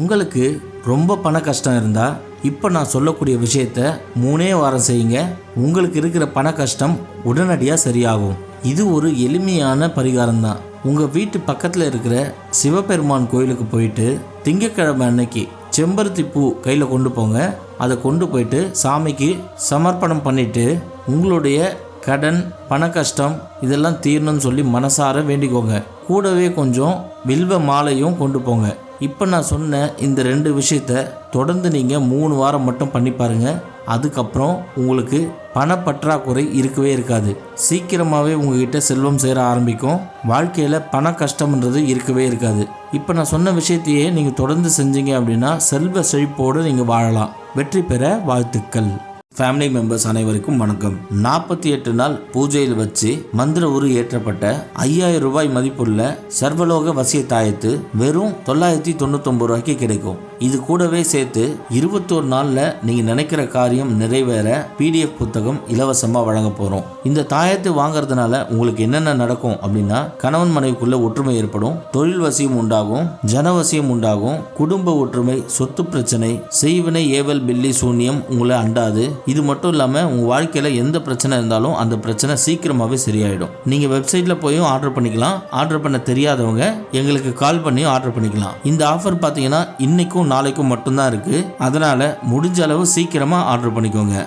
உங்களுக்கு ரொம்ப பண கஷ்டம் இருந்தால் இப்போ நான் சொல்லக்கூடிய விஷயத்த 3 வாரம் செய்யுங்க. உங்களுக்கு இருக்கிற பண கஷ்டம் உடனடியாக சரியாகும். இது ஒரு எளிமையான பரிகாரம் தான். உங்கள் வீட்டு பக்கத்தில் இருக்கிற சிவபெருமான் கோயிலுக்கு போயிட்டு திங்கட்கிழமை அன்னைக்கு செம்பருத்தி பூ கையில் கொண்டு போங்க. அதை கொண்டு போயிட்டு சாமிக்கு சமர்ப்பணம் பண்ணிவிட்டு உங்களுடைய கடன் பண கஷ்டம் இதெல்லாம் தீரணும்னு சொல்லி மனசார வேண்டிக்கோங்க. கூடவே கொஞ்சம் வில்வ மாலையும் கொண்டு போங்க. இப்போ நான் சொன்ன இந்த 2 விஷயத்த தொடர்ந்து நீங்கள் 3 வாரம் மட்டும் பண்ணி பாருங்கள். அதுக்கப்புறம் உங்களுக்கு பணப்பற்றாக்குறை இருக்கவே இருக்காது. சீக்கிரமாகவே உங்ககிட்ட செல்வம் சேர ஆரம்பிக்கும். வாழ்க்கையில் பண கஷ்டம்ன்றது இருக்கவே இருக்காது. இப்போ நான் சொன்ன விஷயத்தையே நீங்கள் தொடர்ந்து செஞ்சீங்க அப்படின்னா செல்வ செழிப்போடு நீங்கள் வாழலாம். வெற்றி பெற வாழ்த்துக்கள். ஃபேமிலி மெம்பர்ஸ் அனைவருக்கும் வணக்கம். 48 நாள் பூஜையில் வச்சு மந்திர உரு ஏற்றப்பட்ட 5000 ரூபாய் மதிப்புள்ள சர்வலோக வசிய தாயத்து வெறும் 999 ரூபாய்க்கு கிடைக்கும். இது கூடவே சேர்த்து 21 நாளில் நீங்கள் நினைக்கிற காரியம் நிறைவேற PDF புத்தகம் இலவசமாக வழங்க போகிறோம். இந்த தாயத்தை வாங்கறதுனால உங்களுக்கு என்னென்ன நடக்கும் அப்படின்னா, கணவன் மனைவிக்குள்ள ஒற்றுமை ஏற்படும், தொழில் வசியம் உண்டாகும், ஜனவசியம் உண்டாகும், குடும்ப ஒற்றுமை, சொத்து பிரச்சனை, செய்வினை ஏவல் பில்லி சூன்யம் உங்களை அண்டாது. இது மட்டும் இல்லாமல் உங்கள் வாழ்க்கையில் எந்த பிரச்சனை இருந்தாலும் அந்த பிரச்சனை சீக்கிரமாகவே சரியாயிடும். நீங்கள் வெப்சைட்டில் போயும் ஆர்டர் பண்ணிக்கலாம். ஆர்டர் பண்ண தெரியாதவங்க எங்களுக்கு கால் பண்ணியும் ஆர்டர் பண்ணிக்கலாம். இந்த ஆஃபர் பார்த்தீங்கன்னா இன்னைக்கும் நாளைக்கும் மட்டும்தான் இருக்குது. அதனால் முடிஞ்ச அளவு சீக்கிரமாக ஆர்டர் பண்ணிக்கோங்க.